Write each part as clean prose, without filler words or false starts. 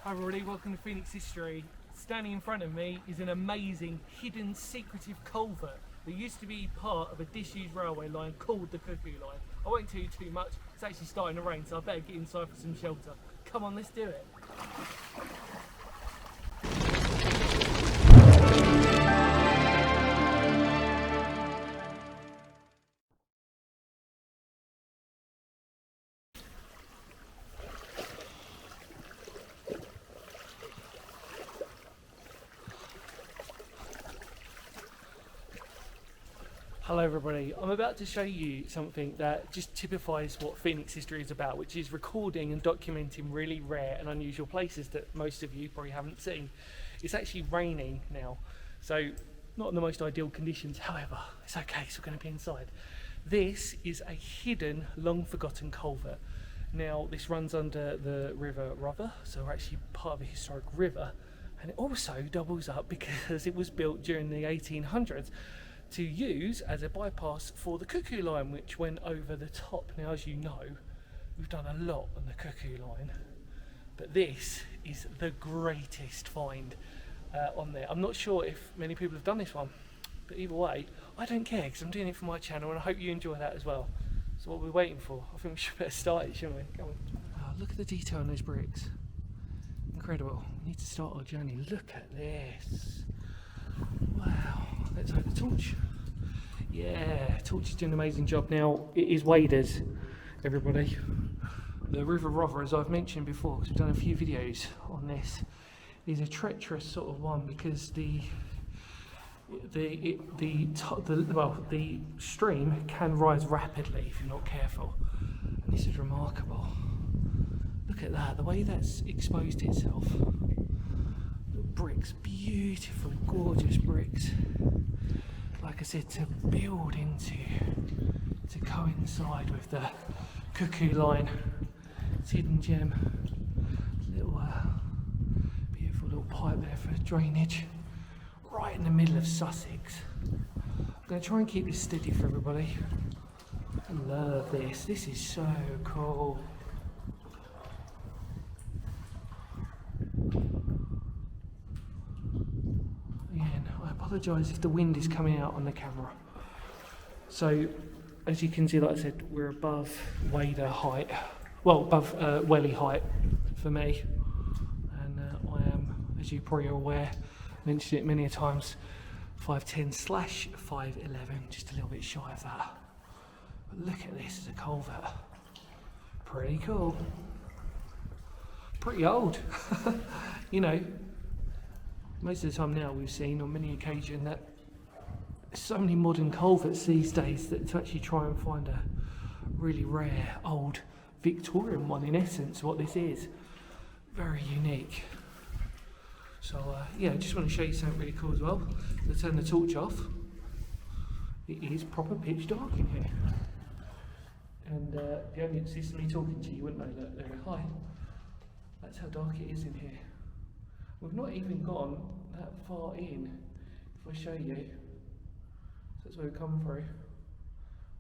Hi everybody, welcome to Phoenix History. Standing in front of me is an amazing, hidden, secretive culvert that used to be part of a disused railway line called the Cuckoo Line. I won't tell you too much, it's actually starting to rain, so I better get inside for some shelter. Come on, let's do it. Hello everybody, I'm about to show you something that just typifies what Phoenix History is about, which is recording and documenting really rare and unusual places that most of you probably haven't seen. It's actually raining now, so not in the most ideal conditions, however, it's okay, so we're going to be inside. This is a hidden, long forgotten culvert. Now this runs under the River Rother, so we're actually part of a historic river, and it also doubles up because it was built during the 1800s. To use as a bypass for the Cuckoo Line, which went over the top. Now, as you know, we've done a lot on the Cuckoo Line, but this is the greatest find on there. I'm not sure if many people have done this one, but either way, I don't care because I'm doing it for my channel and I hope you enjoy that as well. So what are we waiting for? I think we should better start it, shouldn't we? Come on. Oh, look at the detail on those bricks. Incredible. We need to start our journey. Look at this. Wow. Let's hope the torch. Yeah, torch is doing an amazing job. Now, it is waders, everybody. The River Rother, as I've mentioned before, because we've done a few videos on this, is a treacherous sort of one because the stream can rise rapidly if you're not careful. And this is remarkable. Look at that, the way that's exposed itself. Bricks, beautiful, gorgeous bricks. Like I said, to build into, to coincide with the Cuckoo Line. It's hidden gem. Little, beautiful little pipe there for drainage. Right in the middle of Sussex. I'm going to try and keep this steady for everybody. I love this. This is so cool. I apologise if the wind is coming out on the camera. So, as you can see, like I said, we're above wader height, well, above welly height for me, and I am, as you probably are aware, mentioned it many a times, 5'10/5'11", just a little bit shy of that. But look at this as a culvert. Pretty cool. Pretty old. You know, most of the time now we've seen on many occasions that there's so many modern culverts these days that to actually try and find a really rare old Victorian one, in essence what this is. Very unique. So yeah, I just want to show you something really cool as well. Let's turn the torch off. It is proper pitch dark in here. And the audience is me talking to you, wouldn't they? Look, they're hi. That's how dark it is in here. We've not even gone that far in, if I show you. So that's where we come through.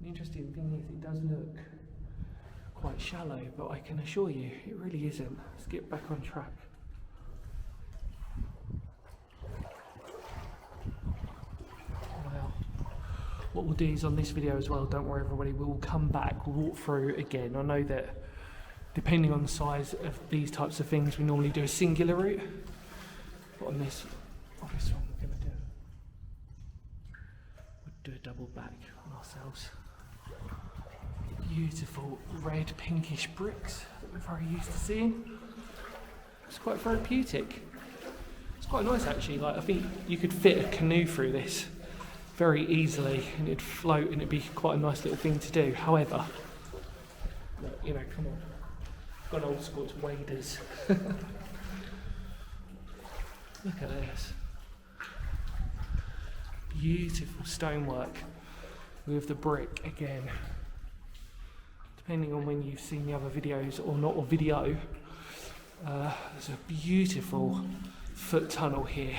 The interesting thing is it does look quite shallow, but I can assure you it really isn't. Let's get back on track. Wow. What we'll do is on this video as well, don't worry everybody, we'll come back, we'll walk through again. I know that depending on the size of these types of things, we normally do a singular route. But on this one we're going to do a double back on ourselves. Beautiful red pinkish bricks that we're very used to seeing. It's quite therapeutic. It's quite nice actually. Like I think you could fit a canoe through this very easily and it'd float and it'd be quite a nice little thing to do. However, you know, come on. Got old school, it's waders. Look at this. Beautiful stonework with the brick again. Depending on when you've seen the other videos or not, or video, there's a beautiful foot tunnel here,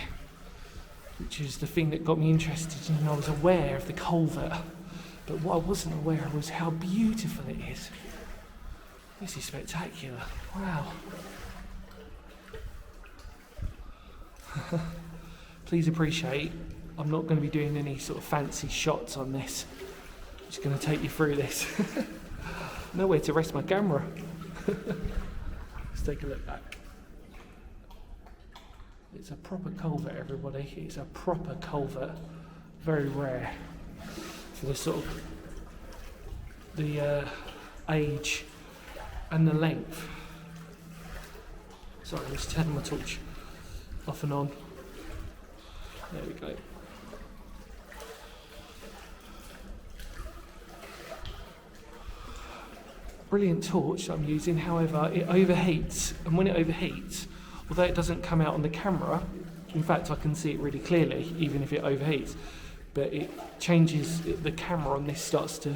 which is the thing that got me interested in. I was aware of the culvert, but what I wasn't aware of was how beautiful it is. This is spectacular. Wow. Please appreciate, I'm not going to be doing any sort of fancy shots on this. I'm just going to take you through this. Nowhere to rest my camera. Let's take a look back. It's a proper culvert, everybody. It's a proper culvert. Very rare for the sort of the age and the length. Sorry, let's turn my torch off and on. There we go. Brilliant torch I'm using, however it overheats, and when it overheats, although it doesn't come out on the camera, in fact I can see it really clearly even if it overheats, but it changes, the camera on this starts to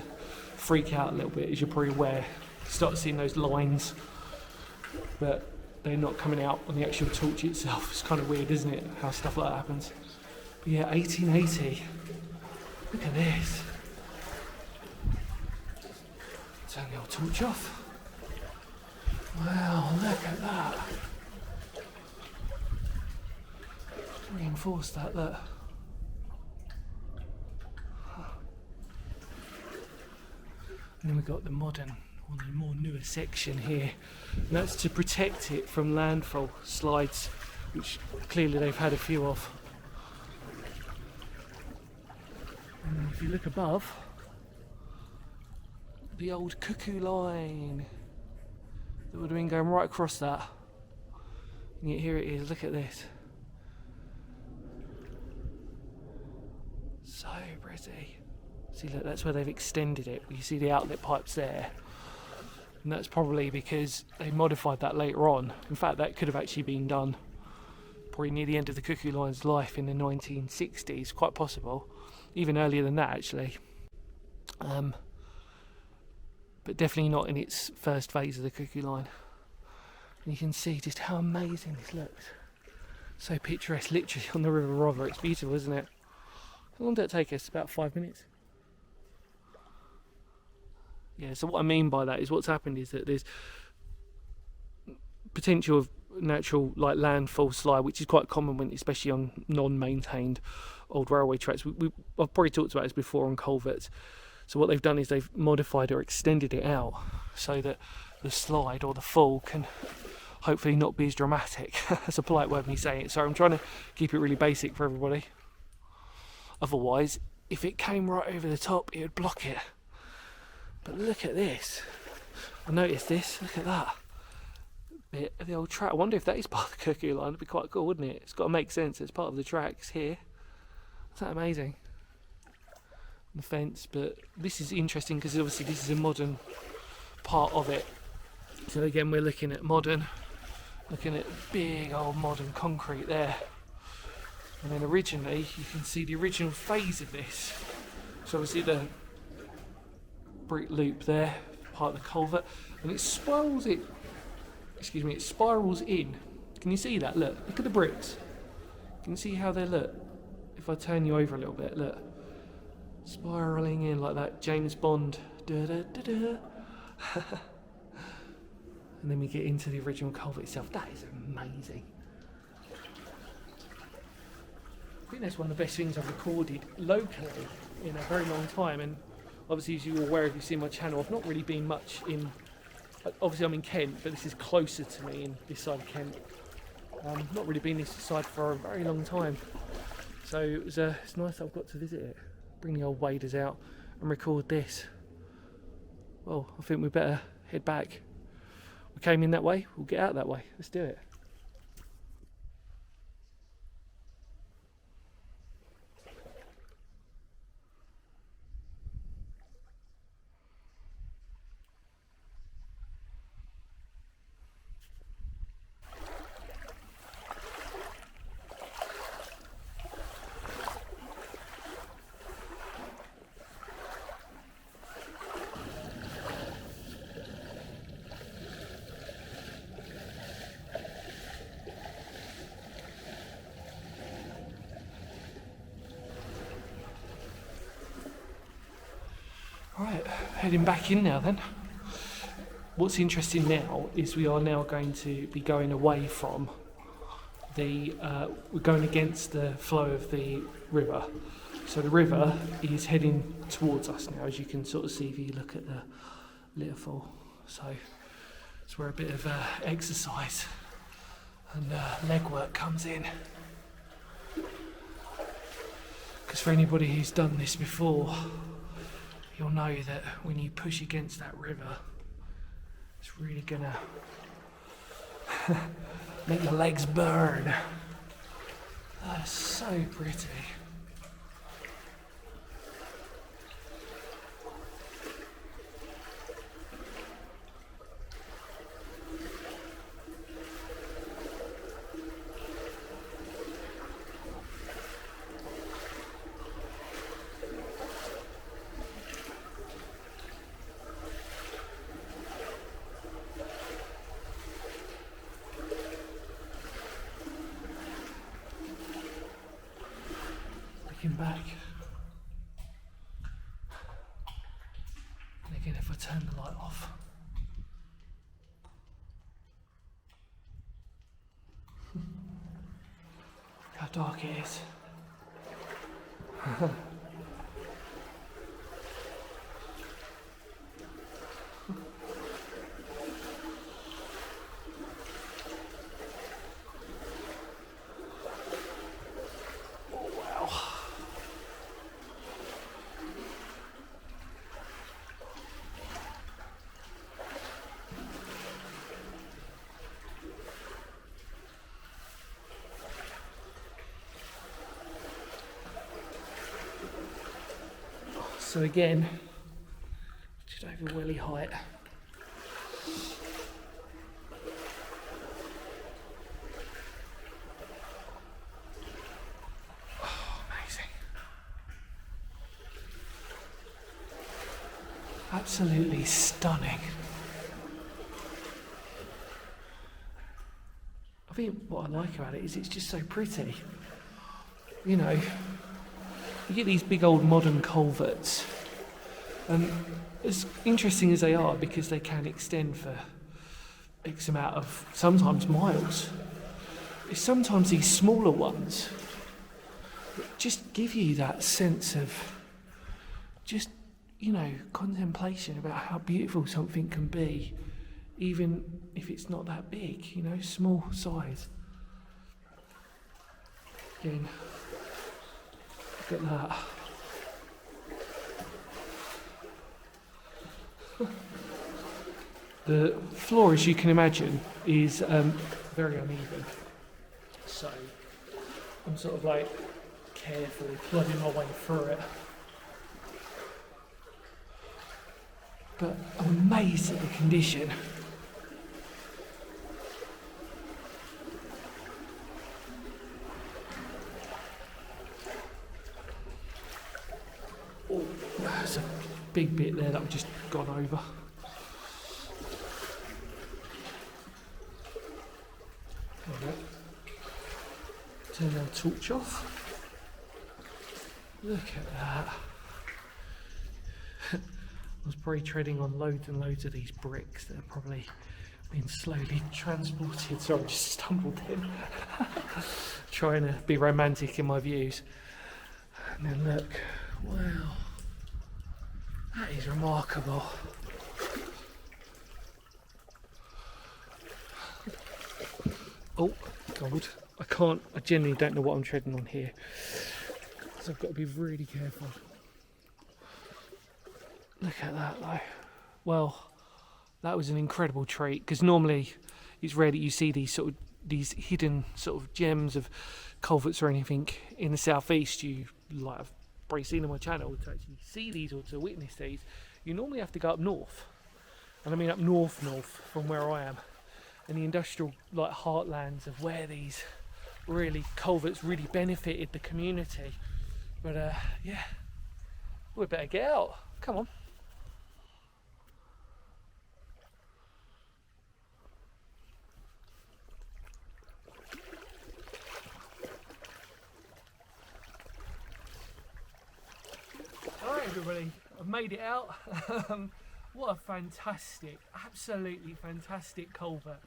freak out a little bit, as you're probably aware. Start seeing those lines, but they're not coming out on the actual torch itself. It's kind of weird, isn't it, how stuff like that happens. But yeah, 1880. Look at this. Turn the old torch off. Wow, look at that. Reinforce that, look. And then we've got the modern, or the more newer section here. And that's to protect it from landfall slides, which clearly they've had a few of. And if you look above, the old cuckoo line that would have been going right across that. And yet here it is, look at this. So pretty. See, look, that's where they've extended it. You see the outlet pipes there. And that's probably because they modified that later on. In fact, that could have actually been done probably near the end of the cuckoo line's life in the 1960s, quite possible. Even earlier than that, actually. But definitely not in its first phase of the cuckoo line. And you can see just how amazing this looks. So picturesque, literally on the River Rother. It's beautiful, isn't it? How long did it take us? About 5 minutes. Yeah, so what I mean by that is what's happened is that there's potential of natural like landfall slide, which is quite common when, especially on non-maintained old railway tracks. I've probably talked about this before on culverts. So what they've done is they've modified or extended it out so that the slide or the fall can hopefully not be as dramatic. That's a polite way of me saying it. So I'm trying to keep it really basic for everybody. Otherwise, if it came right over the top, it would block it. But look at this. I noticed this. Look at that bit of the old track. I wonder if that is part of the cuckoo line. It'd be quite cool, wouldn't it? It's got to make sense. It's part of the tracks here. Isn't that amazing? The fence, but this is interesting because obviously this is a modern part of it. So again, we're looking at modern, looking at big old modern concrete there. And then originally, you can see the original phase of this. So obviously the brick loop there, part of the culvert, and it spirals it. Excuse me, it spirals in. Can you see that? Look at the bricks. Can you see how they look? If I turn you over a little bit, look, spiraling in like that James Bond. Da, da, da, da. And then we get into the original culvert itself. That is amazing. I think that's one of the best things I've recorded locally in a very long time. And obviously, as you're aware, if you've seen my channel, I've not really been much in. Obviously, I'm in Kent, but this is closer to me in this side of Kent. Not really been this side for a very long time. So it's nice that I've got to visit it. Bring the old waders out and record this. Well, I think we better head back. We came in that way, we'll get out that way. Let's do it. Right, heading back in now then. What's interesting now is we are now going to be going away from we're going against the flow of the river. So the river is heading towards us now, as you can sort of see if you look at the little. So it's where a bit of exercise and leg work comes in. Because for anybody who's done this before, you'll know that when you push against that river, it's really gonna make your legs burn. That's so pretty. Looking back, and again if I turn the light off, how dark it is. So again, just over welly height. Oh, amazing. Absolutely stunning. I think what I like about it is it's just so pretty. You know, you get these big old modern culverts, and as interesting as they are, because they can extend for X amount of, sometimes miles, it's sometimes these smaller ones that just give you that sense of just, you know, contemplation about how beautiful something can be, even if it's not that big, you know, small size. Again, look at that. The floor, as you can imagine, is very uneven. So I'm sort of like carefully plodding my way through it. But I'm amazed at the condition. Oh, there's a big bit there that I've just gone over. There we go. Turn our torch off. Look at that. I was probably treading on loads and loads of these bricks that are probably being slowly transported. Sorry, I just stumbled in. Trying to be romantic in my views. And then look, wow. That is remarkable. Oh, God. I genuinely don't know what I'm treading on here. So I've got to be really careful. Look at that though. Well, that was an incredible treat, because normally it's rare that you see these hidden sort of gems of culverts or anything in the southeast. You like I've probably seen on my channel to actually see these or to witness these. You normally have to go up north, and I mean up north from where I am, in the industrial like heartlands of where these really culverts really benefited the community. But yeah, we better get out. Come on. Alright everybody, I've made it out. What a fantastic, absolutely fantastic culvert.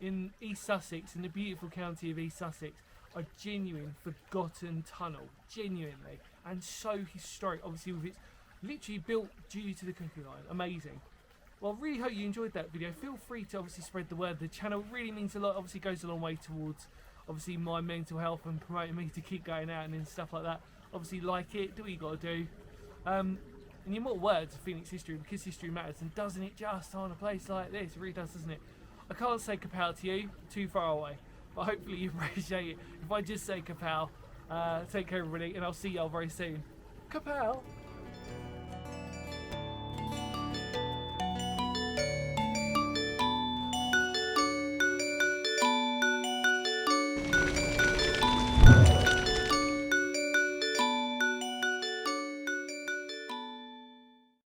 in East Sussex, in the beautiful county of East Sussex, a genuine forgotten tunnel, genuinely, and so historic. Obviously, with its literally built due to the Cuckoo Line, amazing. Well, I really hope you enjoyed that video. Feel free to obviously spread the word. The channel really means a lot. Obviously, goes a long way towards obviously my mental health and promoting me to keep going out and stuff like that. Obviously, like it, do what you got to do. In your more words of Phoenix history, because history matters, and doesn't it just on a place like this? It really does, doesn't it? I can't say kapow to you, too far away, but hopefully you appreciate it. If I just say kapow, take care everybody, and I'll see y'all very soon. Kapow!